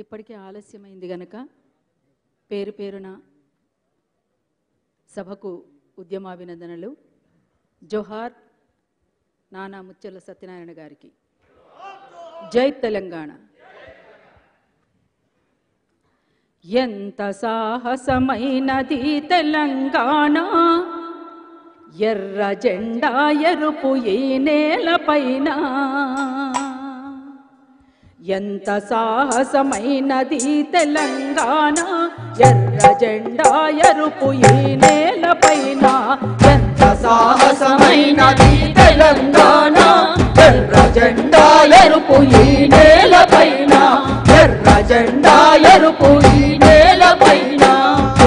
ఇప్పటికే ఆలస్యమైంది గనక పేరు పేరున సభకు ఉద్యమాభినందనలు. జోహార్ నానా ముచ్చెర్ల సత్యనారాయణ గారికి. జై తెలంగాణ. ఎంత సాహసమైనది తెలంగాణ, ఎర్ర జెండా ఎరుపు ఈ నేలపైన. ఎంత సాహసమైనది తెలంగాణ, ఎర్ర జెండా ఎరుపు ఈ నేలపైన. ఎంత సాహసమైనది తెలంగాణ, ఎర్ర జెండా ఎరుపు ఈ నేలపైన. ఎర్ర జెండా ఎరుపు ఈ నేలపైన.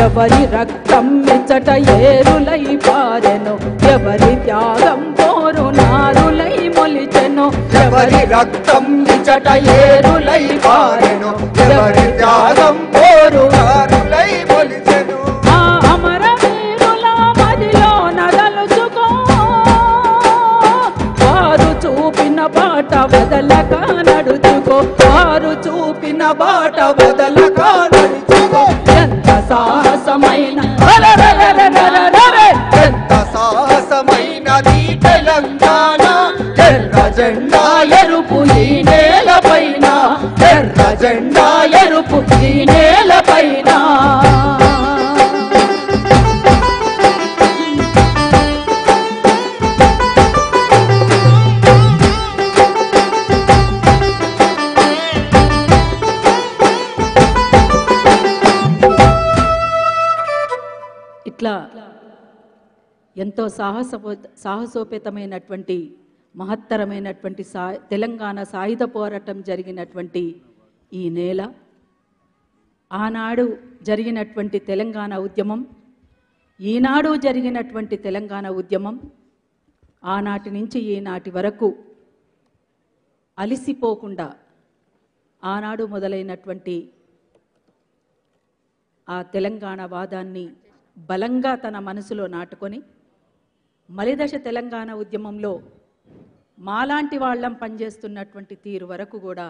ఎవరి రక్తం ఇచ్చట ఏరులై పారెను, ఎవరి త్యాగం పోరు నారులై మొలిచెను. ఎవరి రక్తం ఇచ్చట ఏరులై పారెను, ఎవరి త్యాగం పోరు నారులై మొలిచెను. ఆ అమర వీరుల మదిలో నదలుచుకో, వారు చూపిన బాట వదలక నడుచుకో, వారు చూపిన బాట వదలక నడుచుకో. ఎంత సాహసమైన ఎంత సాహసమైనది తెలంగాణ, ఎర్ర జెండా ఎరుపు ఈ నేలపైన. ఎర్ర జెండా ఎరుపు ఈ నేలపైన. ఇట్లా ఎంతో సాహసోపేతమైనటువంటి మహత్తరమైనటువంటి తెలంగాణ సాయుధ పోరాటం జరిగినటువంటి ఈ నేల, ఆనాడు జరిగినటువంటి తెలంగాణ ఉద్యమం, ఈనాడు జరిగినటువంటి తెలంగాణ ఉద్యమం, ఆనాటి నుంచి ఈనాటి వరకు అలిసిపోకుండా ఆనాడు మొదలైనటువంటి ఆ తెలంగాణ వాదాన్ని బలంగా తన మనసులో నాటుకొని మలిదశ తెలంగాణ ఉద్యమంలో మాలాంటి వాళ్ళం పనిచేస్తున్నటువంటి తీరు వరకు కూడా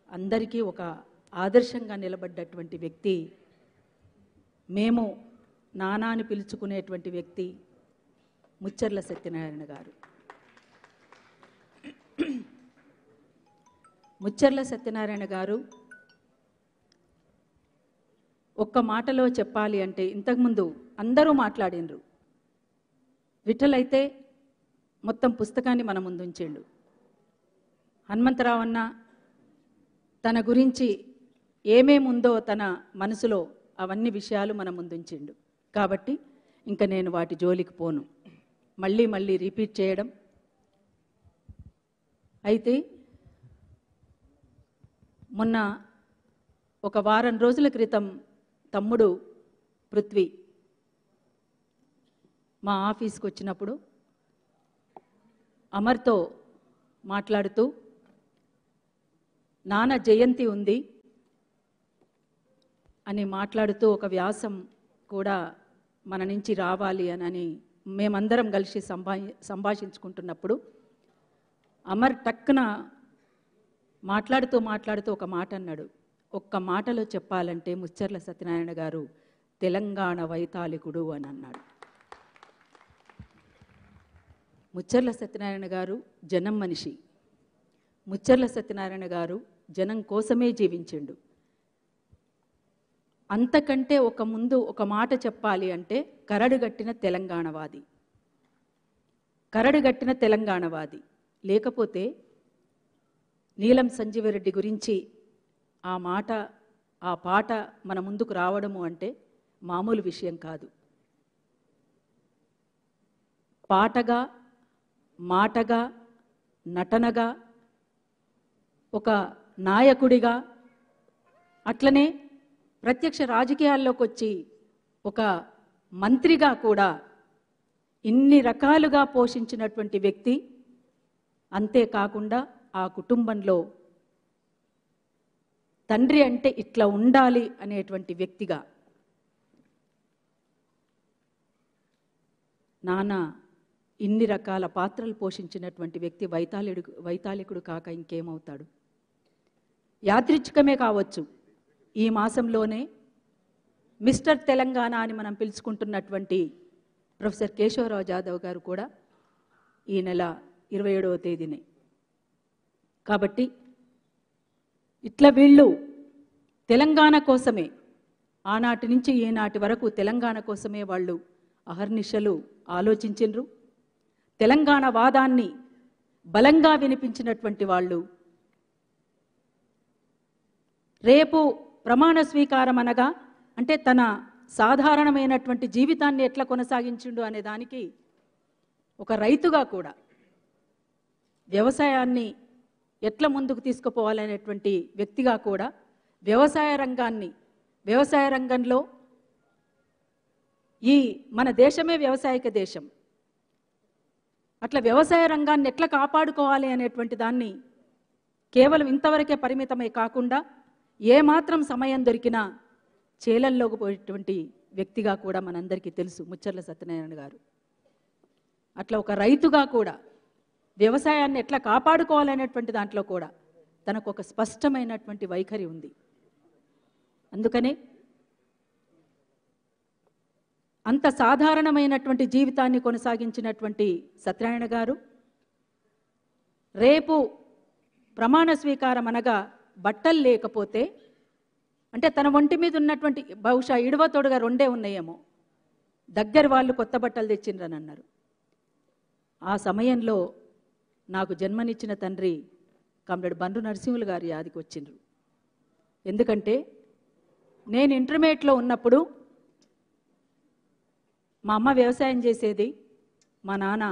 అందరికీ ఒక ఆదర్శంగా నిలబడ్డటువంటి వ్యక్తి, మేము నానాని పిలుచుకునేటువంటి వ్యక్తి ముచ్చెర్ల సత్యనారాయణ గారు. ముచ్చెర్ల సత్యనారాయణ గారు ఒక్క మాటలో చెప్పాలి అంటే, ఇంతకుముందు అందరూ మాట్లాడినరు, విఠల్ అయితే మొత్తం పుస్తకాన్ని మన ముందుంచిండు. హనుమంతరావు అన్న తన గురించి ఏమేముందో తన మనసులో అవన్నీ విషయాలు మన ముందుంచిండు. కాబట్టి ఇంకా నేను వాటి జోలికి పోను, మళ్ళీ మళ్ళీ రిపీట్ చేయడం. అయితే మొన్న ఒక వారం రోజుల క్రితం తమ్ముడు పృథ్వీ మా ఆఫీస్కి వచ్చినప్పుడు అమర్తో మాట్లాడుతూ, నాన్న జయంతి ఉంది అని మాట్లాడుతూ ఒక వ్యాసం కూడా మన నుంచి రావాలి అని మేమందరం కలిసి సంభాషించుకుంటున్నప్పుడు అమర్ టక్కున మాట్లాడుతూ ఒక మాట అన్నాడు. ఒక్క మాటలో చెప్పాలంటే ముచ్చెర్ల సత్యనారాయణ గారు తెలంగాణ వైతాళికుడు అని అన్నాడు. ముచ్చెర్ల సత్యనారాయణ గారు జనం మనిషి. ముచ్చెర్ల సత్యనారాయణ గారు జనం కోసమే జీవించిండు. అంతకంటే ముందు ఒక మాట చెప్పాలి అంటే కరడుగట్టిన తెలంగాణవాది. కరడుగట్టిన తెలంగాణవాది. లేకపోతే నీలం సంజీవరెడ్డి గురించి ఆ మాట ఆ పాట మన ముందుకు రావడము అంటే మామూలు విషయం కాదు. పాటగా, మాటగా, నటనగా, ఒక నాయకుడిగా, అట్లనే ప్రత్యక్ష రాజకీయాల్లోకి వచ్చి ఒక మంత్రిగా కూడా ఇన్ని రకాలుగా పోషించినటువంటి వ్యక్తి. అంతేకాకుండా ఆ కుటుంబంలో తండ్రి అంటే ఇట్లా ఉండాలి అనేటువంటి వ్యక్తిగా నాన్న ఇన్ని రకాల పాత్రలు పోషించినటువంటి వ్యక్తి వైతాళికుడు కాక ఇంకేమవుతాడు. యాదృచ్ఛికమే కావచ్చు, ఈ మాసంలోనే మిస్టర్ తెలంగాణ అని మనం పిలుచుకుంటున్నటువంటి ప్రొఫెసర్ కేశవరావు జాదవ్ గారు కూడా ఈ నెల 27వ తేదీనే. కాబట్టి ఇట్లా వీళ్ళు తెలంగాణ కోసమే, ఆనాటి నుంచి ఈనాటి వరకు తెలంగాణ కోసమే వాళ్ళు అహర్నిశలు ఆలోచించిండ్రు. తెలంగాణ వాదాన్ని బలంగా వినిపించినటువంటి వాళ్ళు. రేపు ప్రమాణ స్వీకారం అనగా అంటే తన సాధారణమైనటువంటి జీవితాన్ని ఎట్లా కొనసాగించిండు అనే దానికి ఒక రైతుగా కూడా వ్యవసాయాన్ని ఎట్లా ముందుకు తీసుకుపోవాలనేటువంటి వ్యక్తిగా కూడా వ్యవసాయ రంగంలో ఈ మన దేశమే వ్యవసాయక దేశం, అట్లా వ్యవసాయ రంగాన్ని ఎట్లా కాపాడుకోవాలి అనేటువంటి దాన్ని కేవలం ఇంతవరకే పరిమితమై కాకుండా ఏమాత్రం సమయం దొరికినా చేలల్లోకి పోయేటువంటి వ్యక్తిగా కూడా మనందరికీ తెలుసు ముచ్చర్ల సత్యనారాయణ గారు. అట్లా ఒక రైతుగా కూడా వ్యవసాయాన్ని ఎట్లా కాపాడుకోవాలనేటువంటి దాంట్లో కూడా తనకు ఒక స్పష్టమైనటువంటి వైఖరి ఉంది. అందుకనే అంత సాధారణమైనటువంటి జీవితాన్ని కొనసాగించినటువంటి సత్యనారాయణ గారు రేపు ప్రమాణ స్వీకారం అనగా బట్టలు లేకపోతే, అంటే తన ఒంటి మీద ఉన్నటువంటి బహుశా ఇడవ తొడుగా 2 ఉన్నాయేమో, దగ్గర వాళ్ళు కొత్త బట్టలు తెచ్చిండ్రని అన్నారు. ఆ సమయంలో నాకు జన్మనిచ్చిన తండ్రి కామ్రేడ్ బండ్రు నరసింహులు గారి యాదికి వచ్చిండ్రు. ఎందుకంటే నేను ఇంటర్మీడియట్లో ఉన్నప్పుడు మా అమ్మ వ్యవసాయం చేసేది, మా నాన్న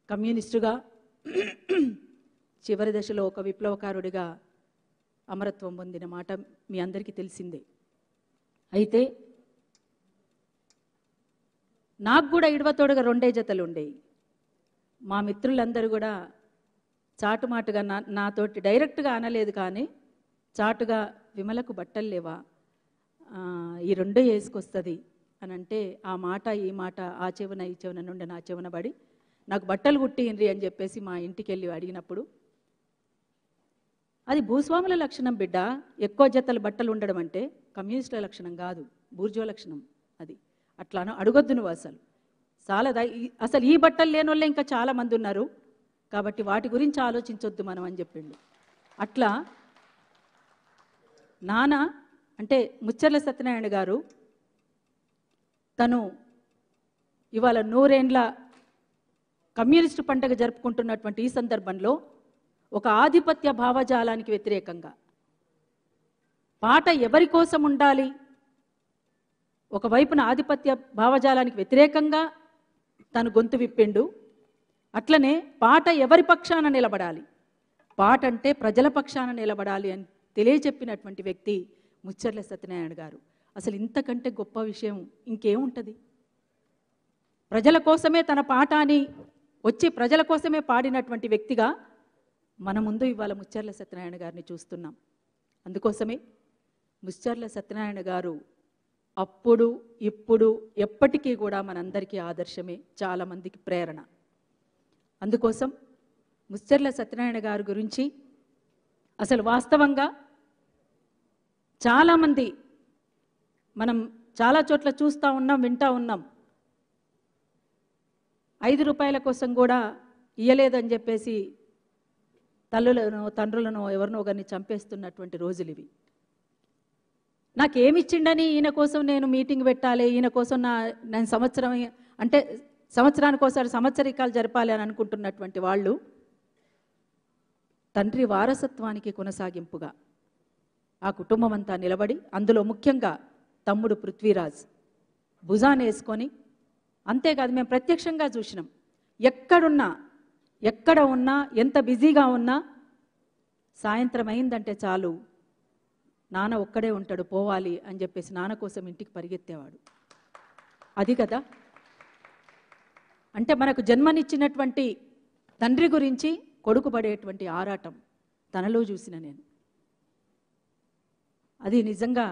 కమ్యూనిస్టుగా చివరి దశలో ఒక విప్లవకారుడిగా అమరత్వం పొందిన మాట మీ అందరికీ తెలిసిందే. అయితే నాకు కూడా ఇడవతోడుగా 2 జతలు ఉండేవి. మా మిత్రులందరూ కూడా చాటుమాటుగా నాతోటి డైరెక్ట్గా అనలేదు, కానీ చాటుగా విమలకు బట్టలు లేవా, ఈ 2 వేసుకొస్తుంది అని అంటే ఆ మాట ఈ మాట ఆ చెవున ఈ చెవున నుండి నా చెవున పడి నాకు బట్టలు కుట్టిండ్రి అని చెప్పేసి మా ఇంటికి వెళ్ళి అడిగినప్పుడు, అది భూస్వాముల లక్షణం బిడ్డ, ఎక్కువ జతలు బట్టలు ఉండడం అంటే కమ్యూనిస్టుల లక్షణం కాదు, బూర్జువా లక్షణం. అది అట్లా అడగొద్దు నువ్వు, అసలు ఈ బట్టలు లేని వాళ్ళే ఇంకా చాలా మంది ఉన్నారు, కాబట్టి వాటి గురించి ఆలోచించొద్దు మనం అని చెప్పిండు. అట్లా నాన్న అంటే ముచ్చర్ల సత్యనారాయణ గారు తను ఇవాళ 100 ఏండ్ల కమ్యూనిస్టు పండుగ జరుపుకుంటున్నటువంటి ఈ సందర్భంలో ఒక ఆధిపత్య భావజాలానికి వ్యతిరేకంగా పాట ఎవరి కోసం ఉండాలి, ఒకవైపున ఆధిపత్య భావజాలానికి వ్యతిరేకంగా తను గొంతు విప్పిండు. అట్లనే పాట ఎవరి పక్షాన నిలబడాలి, పాట అంటే ప్రజల పక్షాన నిలబడాలి అని తెలియచెప్పినటువంటి వ్యక్తి ముచ్చర్ల సత్యనారాయణ గారు. అసలు ఇంతకంటే గొప్ప విషయం ఇంకేముంటుంది? ప్రజల కోసమే తన పాఠాన్ని వచ్చి ప్రజల కోసమే పాడినటువంటి వ్యక్తిగా మన ముందు ఇవాళ ముచ్చర్ల సత్యనారాయణ గారిని చూస్తున్నాం. అందుకోసమే ముచ్చర్ల సత్యనారాయణ గారు అప్పుడు ఇప్పుడు ఎప్పటికీ కూడా మనందరికీ ఆదర్శమే, చాలామందికి ప్రేరణ. అందుకోసం ముచ్చర్ల సత్యనారాయణ గారి గురించి అసలు వాస్తవంగా చాలామంది మనం చాలా చోట్ల చూస్తూ ఉన్నాం, వింటూ ఉన్నాం. 5 రూపాయల కోసం కూడా ఇయ్యలేదని చెప్పేసి తల్లులను తండ్రులను ఎవరినో ఒకరిని చంపేస్తున్నటువంటి రోజులు ఇవి. నాకేమిచ్చిండని ఈయన కోసం నేను మీటింగ్ పెట్టాలి, ఈయన కోసం నేను సంవత్సరానికి ఒకసారి సంవత్సరికాలు జరపాలి అని అనుకుంటున్నటువంటి వాళ్ళు తండ్రి వారసత్వానికి కొనసాగింపుగా ఆ కుటుంబం అంతా నిలబడి, అందులో ముఖ్యంగా తమ్ముడు పృథ్వీరాజ్ భుజాన్ని వేసుకొని, అంతేకాదు మేము ప్రత్యక్షంగా చూసినాం, ఎక్కడ ఉన్నా ఎంత బిజీగా ఉన్నా సాయంత్రం అయిందంటే చాలు నాన్న ఒక్కడే ఉంటాడు, పోవాలి అని చెప్పేసి నాన్న కోసం ఇంటికి పరిగెత్తేవాడు. అది కదా అంటే మనకు జన్మనిచ్చినటువంటి తండ్రి గురించి కొడుకు పడేటువంటి ఆరాటం తనలో చూసిన నేను. అది నిజంగా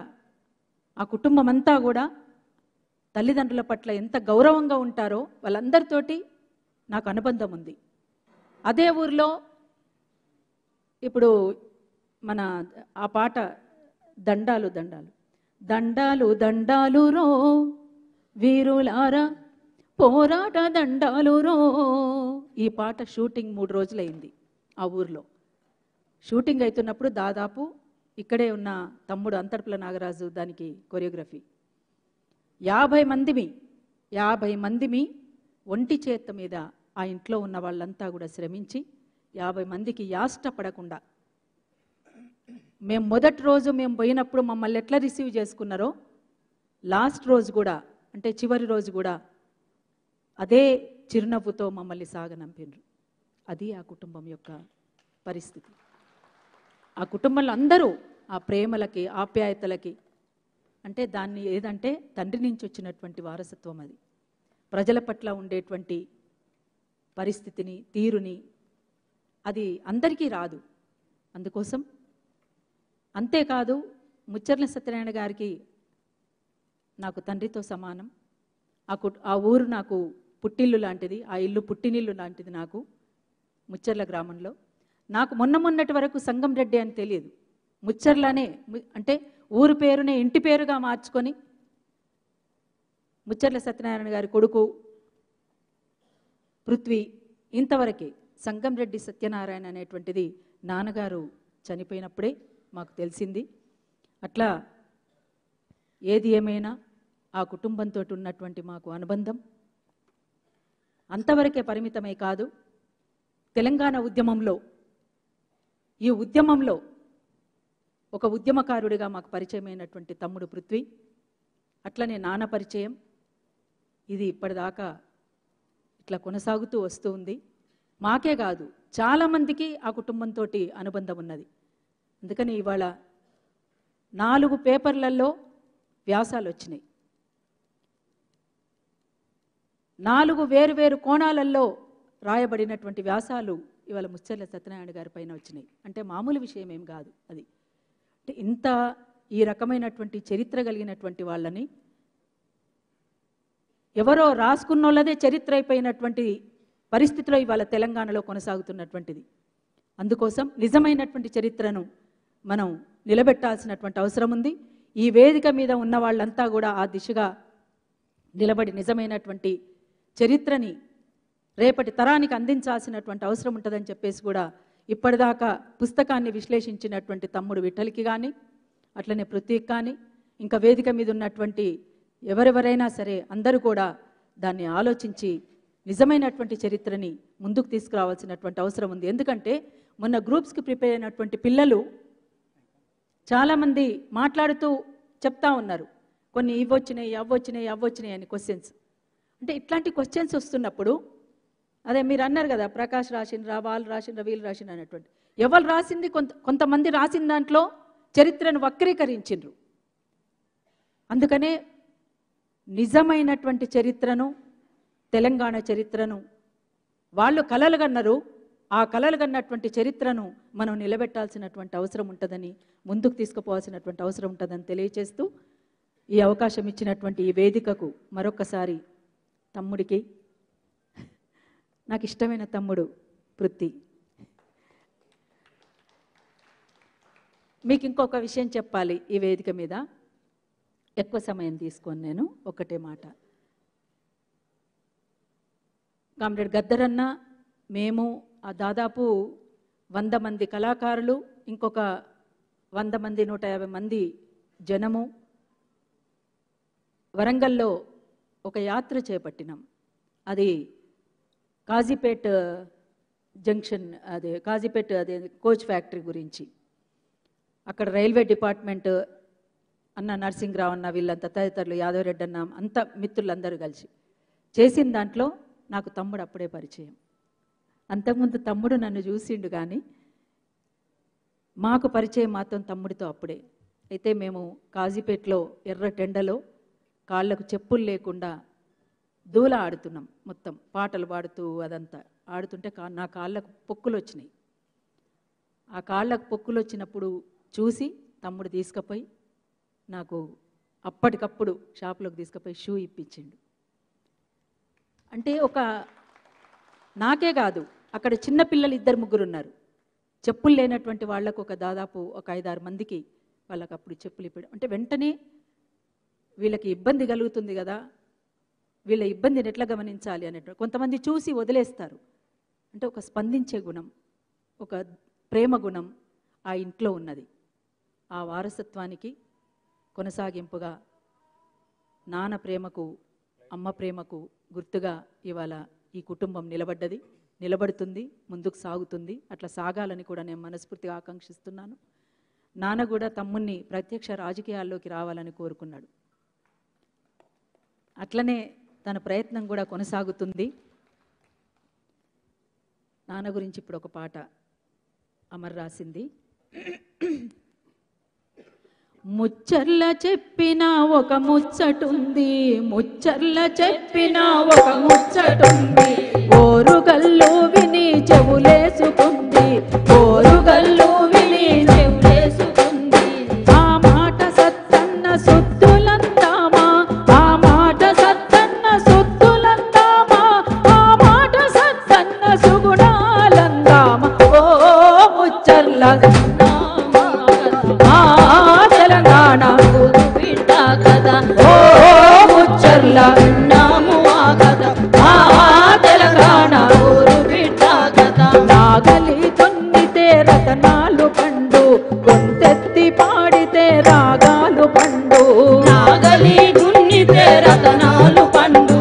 ఆ కుటుంబం అంతా కూడా తల్లిదండ్రుల పట్ల ఎంత గౌరవంగా ఉంటారో వాళ్ళందరితోటి నాకు అనుబంధం ఉంది. అదే ఊరిలో ఇప్పుడు మన ఆ పాట దండాలు దండాలు దండాలు దండాలు రో వీరులారా పోరాట దండాలు రో. ఈ పాట షూటింగ్ 3 రోజులైంది ఆ ఊర్లో. షూటింగ్ అవుతున్నప్పుడు దాదాపు ఇక్కడే ఉన్న తమ్ముడు అంతర్పుల నాగరాజు దానికి కొరియోగ్రఫీ. 50 మందిమి ఒంటి చేత్త మీద ఆ ఇంట్లో ఉన్న వాళ్ళంతా కూడా శ్రమించి 50 మందికి యాష్ట పడకుండా, మేము మొదటి రోజు మేము పోయినప్పుడు మమ్మల్ని ఎట్లా రిసీవ్ చేసుకున్నారో లాస్ట్ రోజు కూడా, అంటే చివరి రోజు కూడా అదే చిరునవ్వుతో మమ్మల్ని సాగనంపినరు. అది ఆ కుటుంబం యొక్క పరిస్థితి. ఆ కుటుంబంలో అందరూ ఆ ప్రేమలకి ఆప్యాయతలకి, అంటే దాన్ని ఏదంటే తండ్రి నుంచి వచ్చినటువంటి వారసత్వం. అది ప్రజల పట్ల ఉండేటువంటి పరిస్థితిని తీరుని అది అందరికీ రాదు. అందుకోసం అంతేకాదు ముచ్చర్ల సత్యనారాయణ గారికి నాకు తండ్రితో సమానం. ఆ ఊరు నాకు పుట్టిల్లు లాంటిది, ఆ ఇల్లు పుట్టినిల్లు లాంటిది. నాకు ముచ్చర్ల గ్రామంలో నాకు మొన్నటి వరకు సంగం రెడ్డి అని తెలియదు. ముచ్చర్లనే అంటే ఊరు పేరునే ఇంటి పేరుగా మార్చుకొని ముచ్చర్ల సత్యనారాయణ గారి కొడుకు పృథ్వీ, ఇంతవరకే సంగం రెడ్డి సత్యనారాయణ అనేటువంటిది నాన్నగారు చనిపోయినప్పుడే మాకు తెలిసింది. అట్లా ఏది ఏమైనా ఆ కుటుంబంతో ఉన్నటువంటి మాకు అనుబంధం అంతవరకే పరిమితమై కాదు. తెలంగాణ ఉద్యమంలో, ఈ ఉద్యమంలో ఒక ఉద్యమకారుడిగా మాకు పరిచయమైనటువంటి తమ్ముడు పృథ్వీ, అట్లనే నాన్న పరిచయం, ఇది ఇప్పటిదాకా ఇట్లా కొనసాగుతూ వస్తూ ఉంది. మాకే కాదు చాలామందికి ఆ కుటుంబంతో అనుబంధం ఉన్నది. అందుకని ఇవాళ 4 పేపర్లలో వ్యాసాలు వచ్చినాయి. 4 వేరు కోణాలలో రాయబడినటువంటి వ్యాసాలు ఇవాళ ముచ్చర్ల సత్యనారాయణ గారి పైన వచ్చినాయి. అంటే మామూలు విషయం ఏం కాదు అది. అంటే ఇంత ఈ రకమైనటువంటి చరిత్ర కలిగినటువంటి వాళ్ళని ఎవరో రాసుకున్నోళ్ళదే చరిత్ర అయిపోయినటువంటి పరిస్థితిలో ఇవాళ తెలంగాణలో కొనసాగుతున్నటువంటిది. అందుకోసం నిజమైనటువంటి చరిత్రను మనం నిలబెట్టాల్సినటువంటి అవసరం ఉంది. ఈ వేదిక మీద ఉన్న వాళ్ళంతా కూడా ఆ దిశగా నిలబడి నిజమైనటువంటి చరిత్రని రేపటి తరానికి అందించాల్సినటువంటి అవసరం ఉంటుందని చెప్పేసి కూడా ఇప్పటిదాకా పుస్తకాన్ని విశ్లేషించినటువంటి తమ్ముడు విఠల్కి కానీ, అట్లనే పృథ్వీకి కానీ, ఇంకా వేదిక మీద ఉన్నటువంటి ఎవరెవరైనా సరే అందరూ కూడా దాన్ని ఆలోచించి నిజమైనటువంటి చరిత్రని ముందుకు తీసుకురావాల్సినటువంటి అవసరం ఉంది. ఎందుకంటే మొన్న గ్రూప్స్కి ప్రిపేర్ అయినటువంటి పిల్లలు చాలామంది మాట్లాడుతూ చెప్తా ఉన్నారు, కొన్ని ఇవ్వొచ్చినాయి అవ్వొచ్చినాయి అని క్వశ్చన్స్. అంటే ఇట్లాంటి క్వశ్చన్స్ వస్తున్నప్పుడు, అదే మీరు అన్నారు కదా ప్రకాష్ రాసిండ్రా, వాళ్ళు రాసిండ్రా, వీళ్ళు రాసిండ్రా అనేటువంటి, ఎవరు రాసింది కొంతమంది రాసిన దాంట్లో చరిత్రను వక్రీకరించిండ్రు. అందుకనే నిజమైనటువంటి చరిత్రను, తెలంగాణ చరిత్రను వాళ్ళు కలలు కన్నారు. ఆ కలలు కన్నటువంటి చరిత్రను మనం నిలబెట్టాల్సినటువంటి అవసరం ఉంటుందని, ముందుకు తీసుకుపోవాల్సినటువంటి అవసరం ఉంటుందని తెలియజేస్తూ ఈ అవకాశం ఇచ్చినటువంటి ఈ వేదికకు మరొకసారి తమ్ముడికి, నాకు ఇష్టమైన తమ్ముడు పృథ్వీ. మీకు ఇంకొక విషయం చెప్పాలి ఈ వేదిక మీద, ఎక్కువ సమయం తీసుకొని నేను ఒకటే మాట. కామ్రేడ్ గద్దరన్న, మేము ఆ దాదాపు 100 మంది కళాకారులు, ఇంకొక 100 మంది 150 మంది జనము వరంగల్లో ఒక యాత్ర చేపట్టినాం. అది కాజీపేట్ జంక్షన్, అదే కాజీపేట్, అదే కోచ్ ఫ్యాక్టరీ గురించి. అక్కడ రైల్వే డిపార్ట్మెంట్ అన్న నరసింహరావు అన్న, వీళ్ళంతా తదితరులు, యాదవరెడ్డి అన్న, అంత మిత్రులందరూ కలిసి చేసిన దాంట్లో నాకు తమ్ముడు అప్పుడే పరిచయం. అంతకుముందు తమ్ముడు నన్ను చూసిండు కానీ మాకు పరిచయం మాత్రం తమ్ముడితో అప్పుడే. అయితే మేము కాజీపేటలో ఎర్ర టెండలో కాళ్ళకు చెప్పులు లేకుండా దూల ఆడుతున్నాం, మొత్తం పాటలు పాడుతూ అదంతా ఆడుతుంటే నా కాళ్ళకు పొక్కులు వచ్చినాయి. ఆ కాళ్ళకు పొక్కులు వచ్చినప్పుడు చూసి తమ్ముడు తీసుకుపోయి నాకు అప్పటికప్పుడు షాప్లోకి తీసుకుపోయి షూ ఇప్పించిండు. అంటే నాకే కాదు, అక్కడ చిన్నపిల్లలు 2-3 ఉన్నారు, చెప్పులు లేనటువంటి వాళ్ళకు దాదాపు ఒక 5-6 మందికి వాళ్ళకి అప్పుడు చెప్పులు ఇప్పడం అంటే వెంటనే వీళ్ళకి ఇబ్బంది కలుగుతుంది కదా, వీళ్ళ ఇబ్బందిని ఎట్లా గమనించాలి అనేటువంటి కొంతమంది చూసి వదిలేస్తారు. అంటే ఒక స్పందించే గుణం, ఒక ప్రేమ గుణం ఆ ఇంట్లో ఉన్నది. ఆ వారసత్వానికి కొనసాగింపుగా నాన్న ప్రేమకు, అమ్మ ప్రేమకు గుర్తుగా ఇవాళ ఈ కుటుంబం నిలబడ్డది, నిలబడుతుంది, ముందుకు సాగుతుంది. అట్లా సాగాలని కూడా నేను మనస్ఫూర్తిగా ఆకాంక్షిస్తున్నాను. నాన్న కూడా తమ్ముణ్ణి ప్రత్యక్ష రాజకీయాల్లోకి రావాలని కోరుకున్నాడు. అట్లనే తన ప్రయత్నం కూడా కొనసాగుతుంది. నాన్న గురించి ఇప్పుడు ఒక పాట అమర్ రాసింది. ముచ్చర్ల చెప్పిన ఒక ముచ్చటుంది, ముచ్చర్ల చెప్పిన ఒక ముచ్చటుంది, ఓరుగల్లు విని చెవులేసుకుంది, ఓరుగల్లు విని చెవులేసుకుంది. ఆ మాట సత్తన్న సుత్తులందామా, ఆ మాట సత్తన్న సుత్తులందామా, ఆ మాట సత్తన్న సుగుణాలందామా. ఓ ముచ్చర్ల తెలంగాణ బిడ్డ కదా, ఓ ముచ్చర్ల నాము కదా, ఆ తెలంగాణ ఊరు బిడ్డ కదా. నాగలి దున్నితే రతనాలు పండు, గొంతెత్తి పాడితే రాగాలు పండు. నాగలి దున్నితే రతనాలు పండు,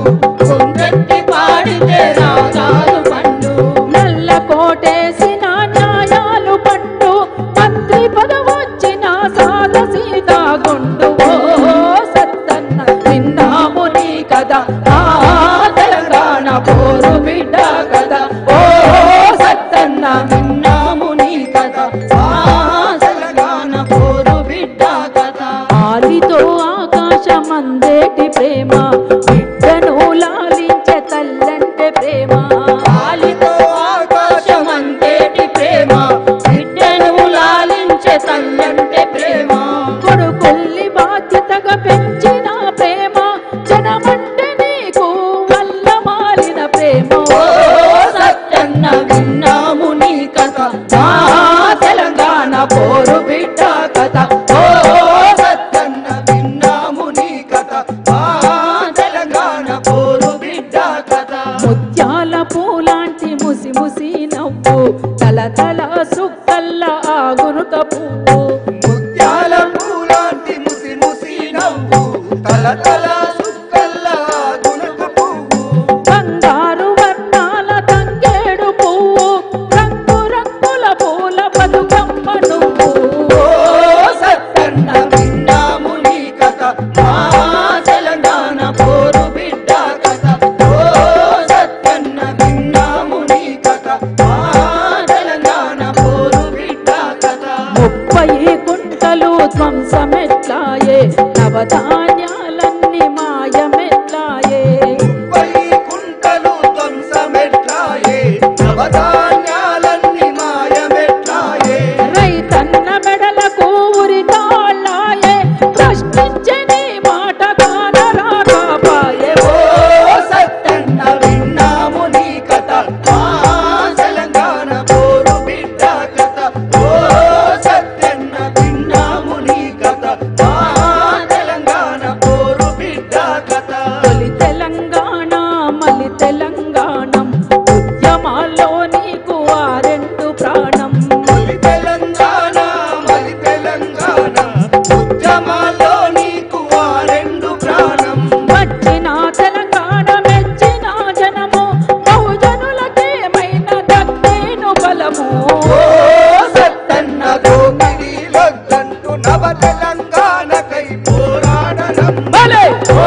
గొంతెత్తి పాడితే రాగాలు పండు. నల్ల కోటేసిన న్యాయాలు పండు, మంత్రి పదవొచ్చిన సాద సీతా గుండు. ఓ సత్తన్న విన్నాము నీ కదా, ఆ తెలంగాణ పోరు బిడ్డ కదా, ఓ సత్తన్న విన్నాము నీ కదా, ఆ తెలంగాణ పోరు బిడ్డ కదా. ఆలితో ఆకాశమందేటి ప్రేమ, బిడ్డను లాలించే తల్లంటే ప్రేమ. ఆలితో ఆకాశమందేటి ప్రేమ, బిడ్డను లాలించే తల్లంటే ప్రేమ. కొడుకుల్ని బాధ్యతగా పెంచిన ప్రేమ, జనమంటే నీకు వల్ల మాలిన ప్రేమ. ఓ సత్తన్న విన్నాము నీ కథ, ఆ తెలంగాణ పోరు బిడ్డ కథ, ఓ సత్తన్న విన్నాము నీ కథ, ఆ తెలంగాణ పోరు బిడ్డ కథ. ముత్యాల పూలాంటి ముసి ముసి నవ్వు, తల తల సుక్కల్ల ఆగునుక పువ్వు. ముత్యాల పూలాంటి ముసి ముసి నవ్వు, తల తల సుక్కల్ల గునుక పువ్వు. బంగారు వర్ణాల తంగేడు పువ్వు, రంగు రంగుల పూల బతుకమ్మ నువ్వు. ఓ సత్తన్న విన్నాము నీ కథ, మా తెలంగాణ పోరు బిడ్డ కథ, ఓ సత్తన్న విన్నాము నీ కథ, మా తెలంగాణ పోరు బిడ్డ కథ. 30 కుంటలు ధ్వంసమెట్లాయే, నవధాన్యాలన్నీ మాయమెట్లాయే. 30 కుంటలు ధ్వంసమెట్లాయే, నవధాన్యాలన్నీ మాయమెట్లాయే. రైతన్న మెడలకు ఉరితాళ్ళాయే, ప్రశ్నించే నీ మాట కానరాపాయే. ఓ సత్తన్న విన్నాము నీ కథ, మా తెలంగాణ పోరు బిడ్డ కథ, ఓ సత్తన్న విన్నాము నీ కథ, మా తెలంగాణ పోరు బిడ్డ కథ. తొలి తెలంగాణ మలి తెలంగాణం, ఉద్యమాల్లో నీకు ఆ రెండు ప్రాణం. మలి తెలంగాణ మలి తెలంగాణ, ఉద్యమాల్లో నీకు ఆ రెండు ప్రాణం. వచ్చిన తెలంగాణ మెచ్చిన జనము, బహుజనులకేమైనా దక్కేను బలము. ఓ సత్తన్న దోపిడీలొద్దంటూ నవ తెలంగాణకై పోరాడనమ్మలే. ఓ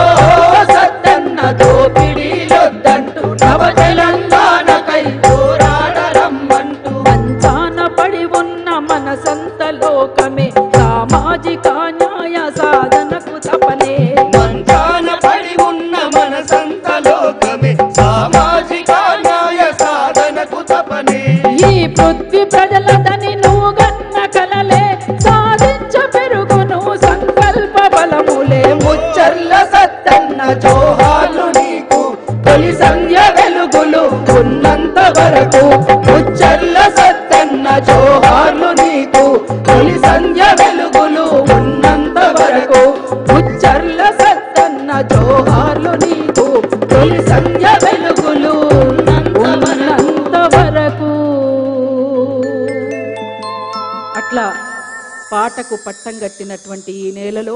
సత్తన్న దోపిడీలొద్దంటూ నవ తెలంగాణకై పోరాడరమ్మంటూ. మంచాన పడి ఉన్న మన సంత లోకమే, సామాజిక న్యాయ సాధనకు తపనే. మంచాన పడి ఉన్న మన సంత లోకమే, సామాజిక న్యాయ సాధనకు తపనే. ఈ పృథ్వీ ప్రజలదని నువ్వు గన్న కలలే, సాధించ పెరుగును సంకల్ప బలములే. ముచ్చర్ల సత్తన్న జోహార్లు నీకు, తొలి సంధ్య వెలుగులు ఉన్నంత వరకు. ముచ్చర్ల సత్తన్న జోహార్లు పాటకు పట్టం కట్టినటువంటి ఈ నేలలో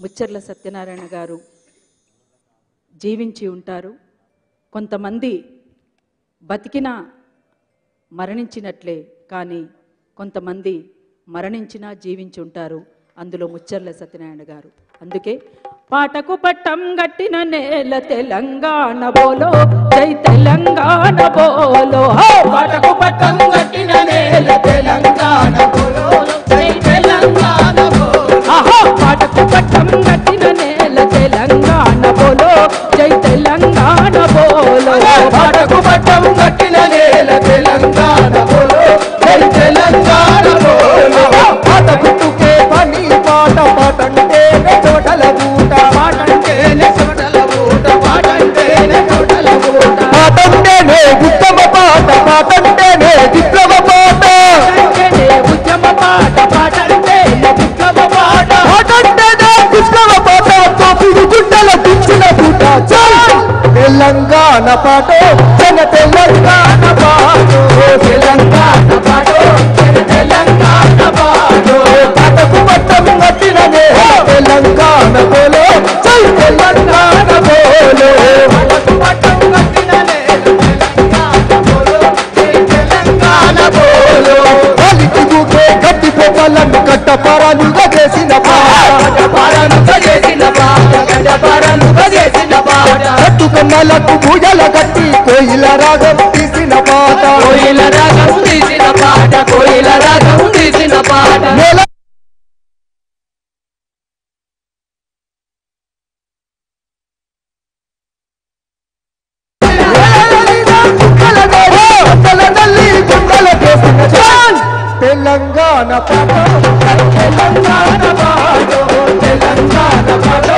ముచ్చర్ల సత్యనారాయణ గారు జీవించి ఉంటారు. కొంతమంది బతికినా మరణించినట్లే, కానీ కొంతమంది మరణించినా జీవించి ఉంటారు. అందులో ముచ్చర్ల సత్యనారాయణ గారు. అందుకే పాటకు పట్టం గట్టిన నేల తెలంగాణ బోలో, జై తెలంగాణ బోలో. పాటకు పట్టం గట్టిన నేల తెలంగాణ బోలో, జై తెలంగాణ బోలో. పాటకు పట్టం గట్టిన నేల తెలంగాణ బోలో, జై తెలంగాణ బోలో. పాటకు పట్టం గట్టిన నేల తెలంగాణ బోలో, జై తెలంగాణ బోలో. పాట గుట్టుకే పని పాట, పాటంటేనే చోటల బూట, పాటంటేనే చోటల బూట, పాటంటేనే చోటల బూట. పాటంటేనే ఉత్తమ పాట, పాటంటేనే విప్లవ పాట, పాటంటేనే ఉద్యమ పాట, పాటంటేనే విప్లవ పాట, పాటంటేనే విప్లవ పాట. తోపుడు గుండెల పిచ్చిన పూట, తెలంగాణ పాట, జన తెలంగాణ పాట, తెలంగాణ పాట, జన తెలంగాణ పాట. పాటకు పట్టం గట్టిన నేల తెలంగాణ బోలో, జై తెలంగాణ బోలో. పాటకు పట్టం గట్టిన నేల తెలంగాణ బోలో, జై తెలంగాణ బోలో. కలికి దూకే గట్టి పొగలను కట్టపారాలుగా చేసిన పాట, కట్టపారాలుగా చేసిన పాట, కట్టపారాలుగా చేసిన పాట. కట్టుకమ్మలకు పూజల కట్టి కోయిల రాగం తీసిన పాట, కోయిల రాగం తీసిన పాట, కోయిల రాగం తీసిన పాట. తెలంగాణ పాట, తెలంగాణ పాట, తెలంగాణ పాట,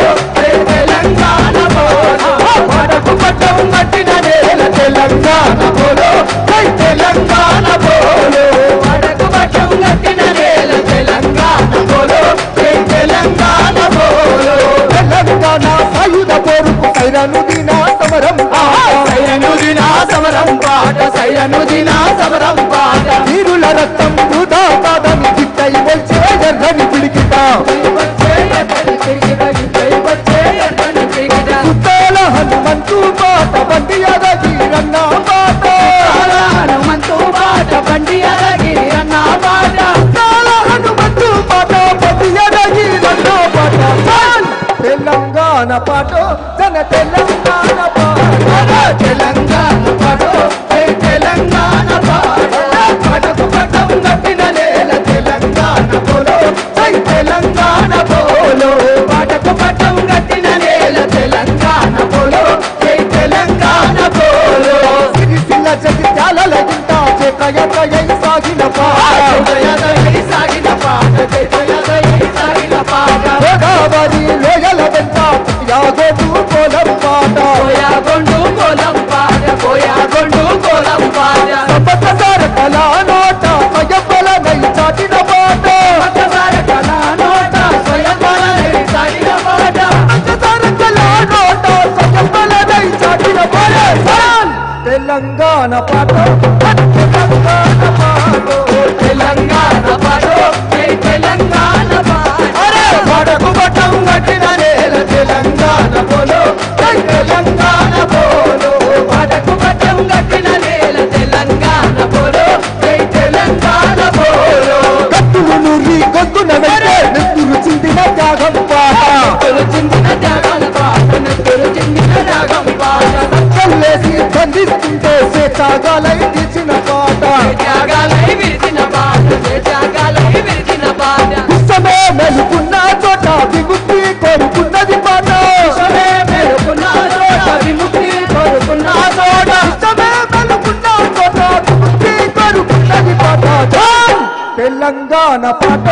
తెలంగాణ పాట. పాటకు పట్టం గట్టిన నేల తెలంగాణ బోలో, జై తెలంగాణ బోలో. పాటకు పట్టం గట్టిన నేల తెలంగాణ బోలో, జై తెలంగాణ బోలో. తెలంగాణ సాయుధ పోరుకు సైరను దిన సమరం, సైరను దిన సమరం పాట, సైరను దిన సమరం పాట. వీరుల రక్తం వృధా కాదని చిట్టై వచ్చే ఎర్రని పిడికిట, కుట్టాల హనుమంతు పాట, బండి అరగిరన్న పాట, హనుమంతు పాట, బండి అరగిరన్న పాట, కుట్టాల హనుమంతు పాట, బండి అరగిరన్న పాట. తెలంగాణ పాట, జన తెలంగాణ పాట, తెలంగాణ పాట, జై తెలంగాణ పాట. పాటకు పట్టం గట్టిన నేల తెలంగాణ బోలో, జై తెలంగాణ బోలో. పాటకు పట్టం గట్టిన నేల తెలంగాణ బోలో, జై తెలంగాణ బోలో. సిరిసిల్ల జగిత్యాల గింట జయజయ సాగిన పాట, జయజయ సాగిన పాట, జయజయ సాగిన పాట. గోదావరి లోయల వెంట యాగోడు కోలం పాట, కోయాగొండు కోలం పాట, కోయాగొండు కోలం పాట, సంపత్సార కళా నోట స్వయంబల నై చాటిన పాట, పక్కసార కళా నోట స్వయంబల నై చాటిన పాట, సంపత్సార కళా నోట స్వయంబల నై చాటిన పాట. తెలంగాణ పాట, తెలంగాణ పాట, తెలంగాణ పాట, జై తెలంగాణ పాట. పాటకు పట్టం గట్టిన నేల తెలంగాణ బోలో, జై తెలంగాణ బోలో. పాటకు పట్టం గట్టిన నేల తెలంగాణ బోలో, జై తెలంగాణ బోలో. కత్తులు నూరి గొంతున వెంటే నెత్తురు చిందిన త్యాగం పాట, నెత్తురు చిందిన త్యాగాల పాట, నెత్తురు చిందిన త్యాగం పాట, కల్లేసి బంధిస్తుంటే త్యాగాలై తీసిన పాట, త్యాగాలై విరిచిన పాట, త్యాగాలై విరిచిన పాట, విశ్వమే మెలుకున్న చోట విముక్తి కోరుకున్నది పాట, విశ్వమే మెలుకున్న చోట విముక్తి కోరుకున్న చోట, విశ్వమే మెలుకున్న చోట విముక్తి కోరుకున్నది పాట. తెలంగాణ పాట,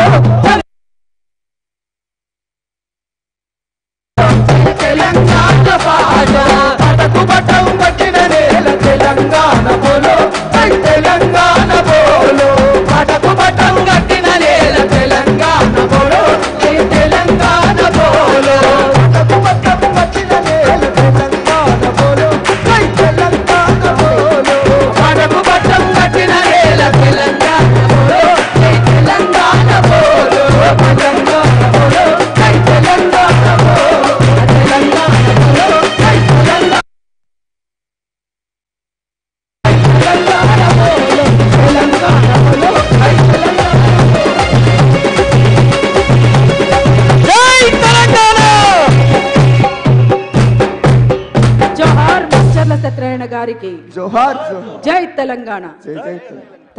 తెలంగాణ పాట. పాటకు పట్టం గట్టిన నేల తెలంగాణ బోలో, జై తెలంగాణ బోలో. పాటకు పట్టం గట్టిన నేల తెలంగాణ బోలో, జై తెలంగాణ బోలో. పాటకు పట్టం గట్టిన నేల తెలంగాణ బోలో, జై తెలంగాణ బోలో. పాటకు పట్టం గట్టిన నేల తెలంగాణ బోలో, జై తెలంగాణ బోలో. గారికి జోహార్ జోహార్ జై తెలంగాణ. జై జై తెలంగాణ.